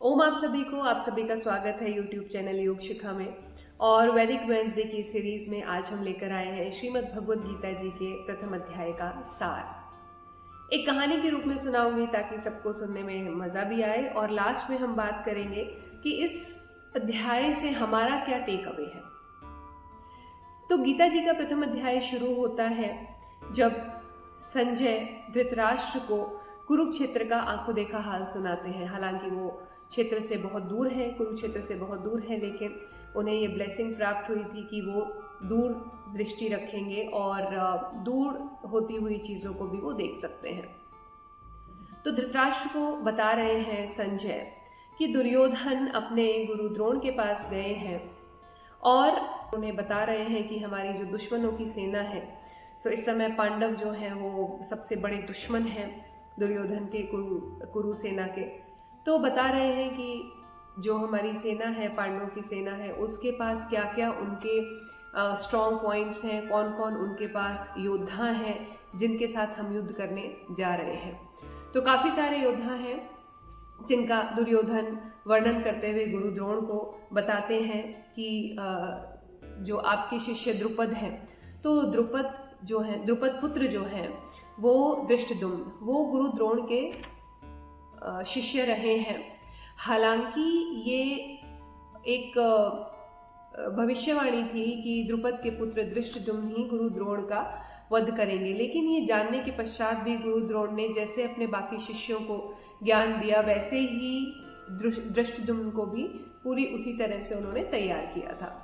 ओम आप सभी का स्वागत है यूट्यूब चैनल योग शिखा में। और वैदिक वेंसडे की सीरीज में आज हम लेकर आए हैं श्रीमद् भगवद गीता जी के प्रथम अध्याय का सार। एक कहानी के रूप में सुनाऊंगी ताकि सबको सुनने में मजा भी आए, और लास्ट में हम बात करेंगे कि इस अध्याय से हमारा क्या टेक अवे है। तो गीता जी का प्रथम अध्याय शुरू होता है जब संजय धृतराष्ट्र को कुरुक्षेत्र का आंखों देखा हाल सुनाते हैं। हालांकि वो क्षेत्र से बहुत दूर है, कुरुक्षेत्र से बहुत दूर है, लेकिन उन्हें ये ब्लेसिंग प्राप्त हुई थी कि वो दूर दृष्टि रखेंगे और दूर होती हुई चीज़ों को भी वो देख सकते हैं। तो धृतराष्ट्र को बता रहे हैं संजय कि दुर्योधन अपने गुरु द्रोण के पास गए हैं और उन्हें बता रहे हैं कि हमारी जो दुश्मनों की सेना है, सो इस समय पांडव जो हैं वो सबसे बड़े दुश्मन हैं दुर्योधन के कुरु सेना के। तो बता रहे हैं कि जो हमारी सेना है, पांडवों की सेना है, उसके पास क्या क्या उनके स्ट्रॉन्ग पॉइंट्स हैं, कौन कौन उनके पास योद्धा हैं जिनके साथ हम युद्ध करने जा रहे हैं। तो काफ़ी सारे योद्धा हैं जिनका दुर्योधन वर्णन करते हुए गुरु द्रोण को बताते हैं कि जो आपके शिष्य द्रुपद हैं, तो द्रुपद पुत्र जो हैं वो धृष्टद्युम्न, वो गुरु द्रोण के शिष्य रहे हैं। हालांकि ये एक भविष्यवाणी थी कि द्रुपद के पुत्र धृष्टद्युम्न ही गुरु द्रोण का वध करेंगे, लेकिन ये जानने के पश्चात भी गुरु द्रोण ने जैसे अपने बाकी शिष्यों को ज्ञान दिया, वैसे ही धृष्टद्युम्न को भी पूरी उसी तरह से उन्होंने तैयार किया था।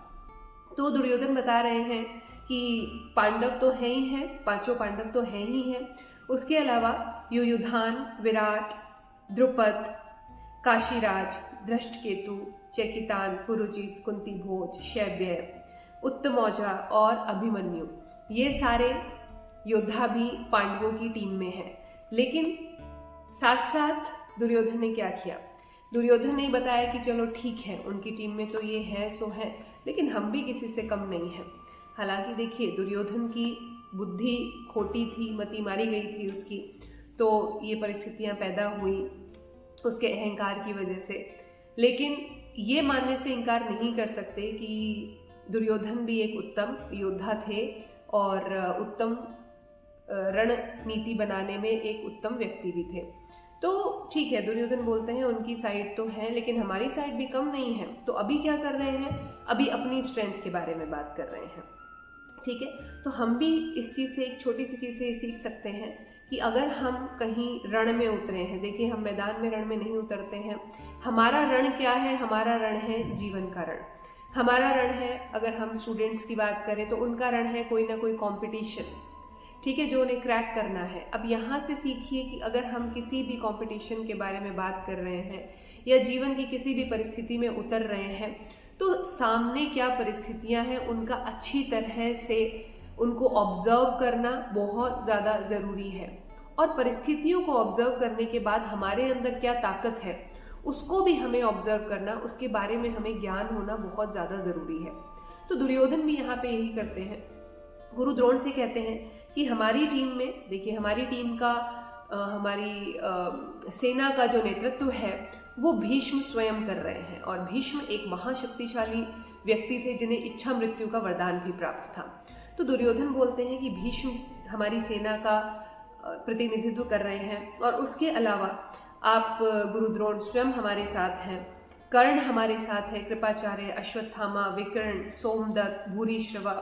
तो दुर्योधन बता रहे हैं कि पांडव तो हैं ही हैं, पांचों पांडव तो हैं ही हैं, उसके अलावा युयुधान, विराट, द्रुपद, काशीराज, धृष्टकेतु, चेकितान, पुरुजित, कुंती भोज, शैब्य, उत्तमौजा और अभिमन्यु, ये सारे योद्धा भी पांडवों की टीम में हैं। लेकिन साथ साथ दुर्योधन ने क्या किया? दुर्योधन ने बताया कि चलो ठीक है, उनकी टीम में तो ये है सो है, लेकिन हम भी किसी से कम नहीं हैं। हालांकि देखिए, दुर्योधन की बुद्धि खोटी थी, मति मारी गई थी उसकी, तो ये परिस्थितियां पैदा हुई उसके अहंकार की वजह से। लेकिन ये मानने से इनकार नहीं कर सकते कि दुर्योधन भी एक उत्तम योद्धा थे और उत्तम रणनीति बनाने में एक उत्तम व्यक्ति भी थे। तो ठीक है, दुर्योधन बोलते हैं उनकी साइड तो है, लेकिन हमारी साइड भी कम नहीं है। तो अभी क्या कर रहे हैं? अभी अपनी स्ट्रेंथ के बारे में बात कर रहे हैं। ठीक है, तो हम भी इस चीज़ से, एक छोटी सी चीज़ से सीख सकते हैं कि अगर हम कहीं रण में उतरे हैं, देखिए हम मैदान में रण में नहीं उतरते हैं। हमारा रण क्या है? हमारा रण है जीवन का रण। हमारा रण है, अगर हम स्टूडेंट्स की बात करें तो उनका रण है कोई ना कोई कंपटीशन, ठीक है, जो उन्हें क्रैक करना है। अब यहाँ से सीखिए कि अगर हम किसी भी कंपटीशन के बारे में बात कर रहे हैं या जीवन की किसी भी परिस्थिति में उतर रहे हैं, तो सामने क्या परिस्थितियां हैं उनका अच्छी तरह से उनको ऑब्जर्व करना बहुत ज़्यादा ज़रूरी है। और परिस्थितियों को ऑब्जर्व करने के बाद हमारे अंदर क्या ताकत है उसको भी हमें ऑब्जर्व करना, उसके बारे में हमें ज्ञान होना बहुत ज़्यादा ज़रूरी है। तो दुर्योधन भी यहाँ पे यही करते हैं, गुरु द्रोण से कहते हैं कि हमारी टीम में, देखिए हमारी टीम का हमारी सेना का जो नेतृत्व है वो भीष्म स्वयं कर रहे हैं। और भीष्म एक महाशक्तिशाली व्यक्ति थे जिन्हें इच्छा मृत्यु का वरदान भी प्राप्त था। तो दुर्योधन बोलते हैं कि भीष्म हमारी सेना का प्रतिनिधित्व कर रहे हैं, और उसके अलावा आप गुरु द्रोण स्वयं हमारे साथ हैं, कर्ण हमारे साथ है, कृपाचार्य, अश्वत्थामा, विकर्ण, सोमदत्त, भूरिश्रवा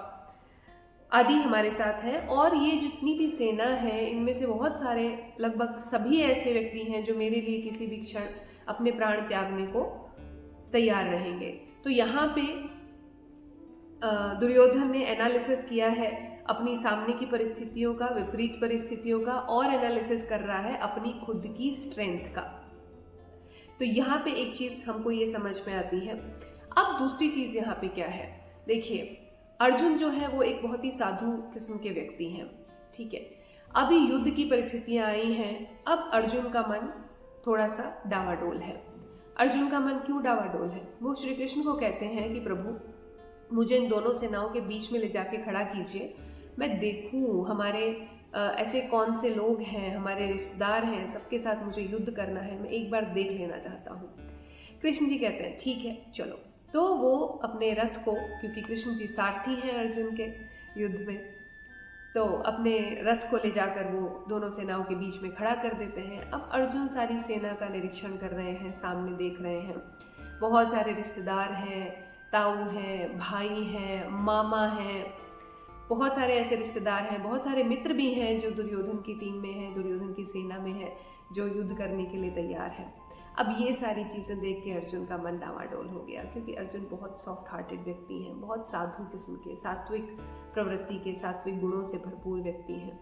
आदि हमारे साथ हैं। और ये जितनी भी सेना है इनमें से बहुत सारे, लगभग सभी ऐसे व्यक्ति हैं जो मेरे लिए किसी भी क्षण अपने प्राण त्यागने को तैयार रहेंगे। तो यहाँ पे दुर्योधन ने एनालिसिस किया है अपनी सामने की परिस्थितियों का, विपरीत परिस्थितियों का, और एनालिसिस कर रहा है अपनी खुद की स्ट्रेंथ का। तो यहाँ पे एक चीज हमको ये समझ में आती है। अब दूसरी चीज यहाँ पे क्या है? देखिए, अर्जुन जो है वो एक बहुत ही साधु किस्म के व्यक्ति हैं, ठीक है। अभी युद्ध की परिस्थितियां आई हैं, अब अर्जुन का मन थोड़ा सा डावाडोल है। अर्जुन का मन क्यों डावाडोल है? वो श्री कृष्ण को कहते हैं कि प्रभु, मुझे इन दोनों सेनाओं के बीच में ले जाके खड़ा कीजिए, मैं देखूं हमारे ऐसे कौन से लोग हैं, हमारे रिश्तेदार हैं, सबके साथ मुझे युद्ध करना है, मैं एक बार देख लेना चाहता हूँ। कृष्ण जी कहते हैं ठीक है चलो। तो वो अपने रथ को, क्योंकि कृष्ण जी सारथी हैं अर्जुन के युद्ध में, तो अपने रथ को ले जाकर वो दोनों सेनाओं के बीच में खड़ा कर देते हैं। अब अर्जुन सारी सेना का निरीक्षण कर रहे हैं, सामने देख रहे हैं। बहुत सारे रिश्तेदार हैं, ताऊ हैं, भाई हैं, मामा हैं, बहुत सारे ऐसे रिश्तेदार हैं, बहुत सारे मित्र भी हैं जो दुर्योधन की टीम में हैं, दुर्योधन की सेना में हैं, जो युद्ध करने के लिए तैयार हैं। अब ये सारी चीज़ें देख के अर्जुन का मन डावाडोल हो गया, क्योंकि अर्जुन बहुत सॉफ्ट हार्टेड व्यक्ति हैं, बहुत साधु किस्म के, सात्विक प्रवृत्ति के, सात्विक गुणों से भरपूर व्यक्ति हैं।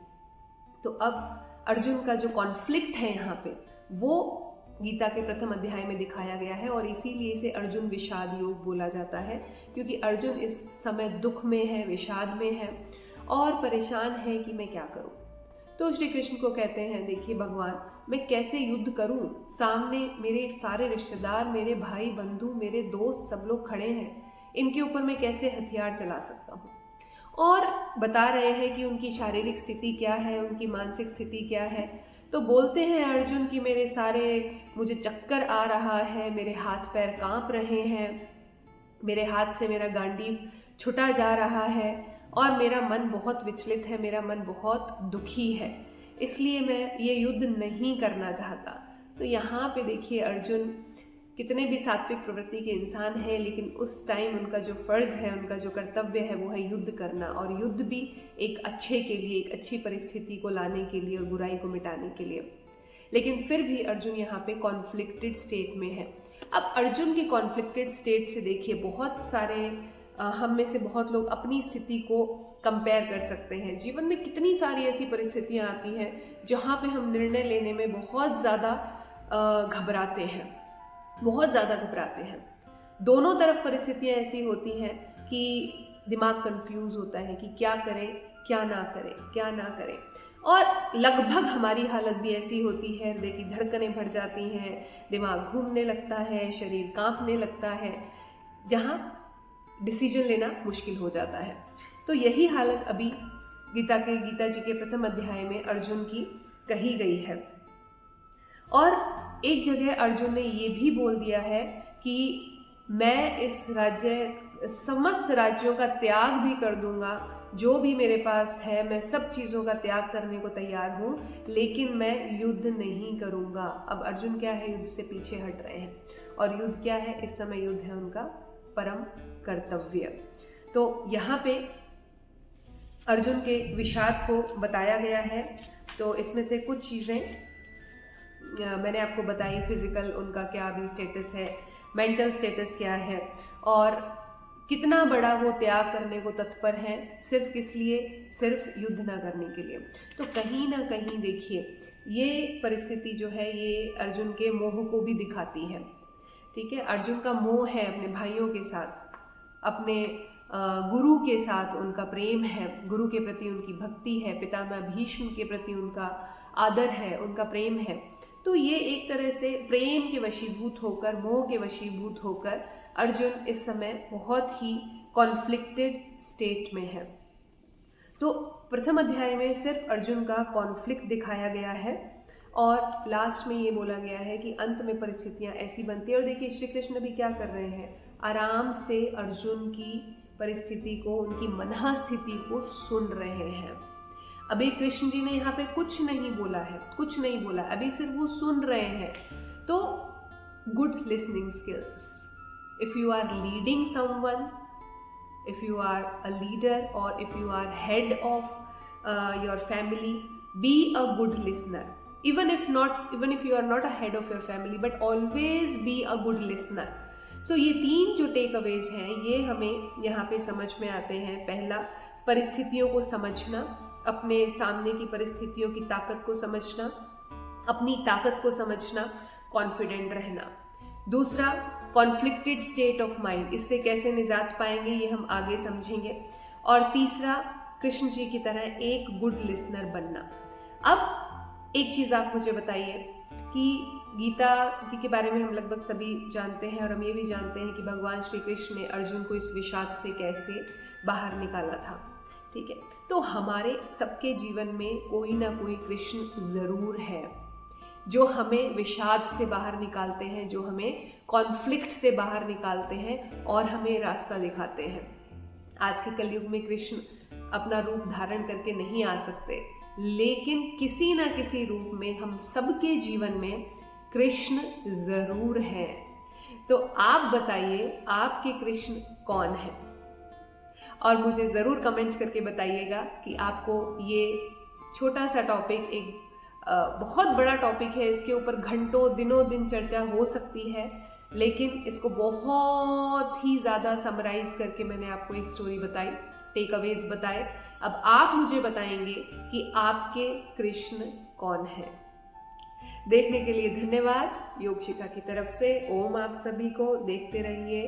तो अब अर्जुन का जो कॉन्फ्लिक्ट है यहाँ पे, वो गीता के प्रथम अध्याय में दिखाया गया है, और इसीलिए इसे अर्जुन विषाद योग बोला जाता है, क्योंकि अर्जुन इस समय दुख में है, विषाद में है और परेशान है कि मैं क्या करूं। तो श्री कृष्ण को कहते हैं देखिए भगवान, मैं कैसे युद्ध करूं, सामने मेरे सारे रिश्तेदार, मेरे भाई बंधु, मेरे दोस्त सब लोग खड़े हैं, इनके ऊपर मैं कैसे हथियार चला सकता हूं। और बता रहे हैं कि उनकी शारीरिक स्थिति क्या है, उनकी मानसिक स्थिति क्या है। तो बोलते हैं अर्जुन कि मुझे चक्कर आ रहा है, मेरे हाथ पैर कांप रहे हैं, मेरे हाथ से मेरा गांडीव छुटा जा रहा है और मेरा मन बहुत विचलित है, मेरा मन बहुत दुखी है, इसलिए मैं ये युद्ध नहीं करना चाहता। तो यहाँ पे देखिए अर्जुन कितने भी सात्विक प्रवृत्ति के इंसान हैं, लेकिन उस टाइम उनका जो फर्ज है, उनका जो कर्तव्य है, वो है युद्ध करना, और युद्ध भी एक अच्छे के लिए, एक अच्छी परिस्थिति को लाने के लिए और बुराई को मिटाने के लिए। लेकिन फिर भी अर्जुन यहाँ पे कॉन्फ्लिक्टेड स्टेट में है। अब अर्जुन की कॉन्फ्लिक्टेड स्टेट से देखिए बहुत सारे हम में से बहुत लोग अपनी स्थिति को कंपेयर कर सकते हैं। जीवन में कितनी सारी ऐसी परिस्थितियाँ आती हैं जहाँ पे हम निर्णय लेने में बहुत ज़्यादा घबराते हैं, बहुत ज़्यादा घबराते हैं। दोनों तरफ परिस्थितियाँ ऐसी होती हैं कि दिमाग कंफ्यूज होता है कि क्या करें, क्या ना करें, क्या ना करें। और लगभग हमारी हालत भी ऐसी होती है, हृदय की धड़कनें बढ़ जाती हैं, दिमाग घूमने लगता है, शरीर कांपने लगता है, जहाँ डिसीजन लेना मुश्किल हो जाता है। तो यही हालत अभी गीता जी के प्रथम अध्याय में अर्जुन की कही गई है। और एक जगह अर्जुन ने ये भी बोल दिया है कि मैं इस समस्त राज्यों का त्याग भी कर दूंगा, जो भी मेरे पास है मैं सब चीज़ों का त्याग करने को तैयार हूँ, लेकिन मैं युद्ध नहीं करूँगा। अब अर्जुन क्या है, युद्ध से पीछे हट रहे हैं, और युद्ध क्या है, इस समय युद्ध है उनका परम कर्तव्य। तो यहाँ पे अर्जुन के विषाद को बताया गया है। तो इसमें से कुछ चीज़ें मैंने आपको बताई, फिजिकल उनका क्या अभी स्टेटस है, मेंटल स्टेटस क्या है, और कितना बड़ा वो त्याग करने को तत्पर हैं, सिर्फ किस लिए, सिर्फ युद्ध ना करने के लिए। तो कहीं ना कहीं देखिए ये परिस्थिति जो है ये अर्जुन के मोह को भी दिखाती है। ठीक है, अर्जुन का मोह है अपने भाइयों के साथ, अपने गुरु के साथ उनका प्रेम है, गुरु के प्रति उनकी भक्ति है, पितामह भीष्म के प्रति उनका आदर है, उनका प्रेम है। तो ये एक तरह से प्रेम के वशीभूत होकर, मोह के वशीभूत होकर अर्जुन इस समय बहुत ही कॉन्फ्लिक्टेड स्टेट में है। तो प्रथम अध्याय में सिर्फ अर्जुन का कॉन्फ्लिक्ट दिखाया गया है, और लास्ट में ये बोला गया है कि अंत में परिस्थितियाँ ऐसी बनती है। और देखिए श्री कृष्ण भी क्या कर रहे हैं, आराम से अर्जुन की परिस्थिति को, उनकी मनहा स्थिति को सुन रहे हैं। अभी कृष्ण जी ने यहाँ पे कुछ नहीं बोला है, कुछ नहीं बोला, अभी सिर्फ वो सुन रहे हैं। तो good listening skills, if you are leading someone, if you are a leader or if you are head of your family, be a good listener. Even if you are not a head of your family, but always be a good listener. So ये तीन जो take Awez हैं ये हमें यहाँ पे समझ में आते हैं। पहला, परिस्थितियों को समझना, अपने सामने की परिस्थितियों की ताकत को समझना, अपनी ताकत को समझना, कॉन्फिडेंट रहना। दूसरा, कॉन्फ्लिक्टेड स्टेट ऑफ माइंड, इससे कैसे निजात पाएंगे ये हम आगे समझेंगे। और तीसरा, कृष्ण जी की तरह एक गुड लिसनर बनना। अब एक चीज़ आप मुझे बताइए कि गीता जी के बारे में हम लगभग सभी जानते हैं, और हम ये भी जानते हैं कि भगवान श्री कृष्ण ने अर्जुन को इस विषाद से कैसे बाहर निकाला था। ठीक है, तो हमारे सबके जीवन में कोई ना कोई कृष्ण ज़रूर है, जो हमें विषाद से बाहर निकालते हैं, जो हमें कॉन्फ्लिक्ट से बाहर निकालते हैं और हमें रास्ता दिखाते हैं। आज के कलयुग में कृष्ण अपना रूप धारण करके नहीं आ सकते, लेकिन किसी ना किसी रूप में हम सबके जीवन में कृष्ण जरूर हैं। तो आप बताइए आपके कृष्ण कौन है, और मुझे ज़रूर कमेंट करके बताइएगा कि आपको ये छोटा सा टॉपिक, एक बहुत बड़ा टॉपिक है, इसके ऊपर घंटों दिनों दिन चर्चा हो सकती है, लेकिन इसको बहुत ही ज़्यादा समराइज करके मैंने आपको एक स्टोरी बताई, टेक अवेज बताए। अब आप मुझे बताएंगे कि आपके कृष्ण कौन है। देखने के लिए धन्यवाद। योग शिखा की तरफ से ओम आप सभी को। देखते रहिए।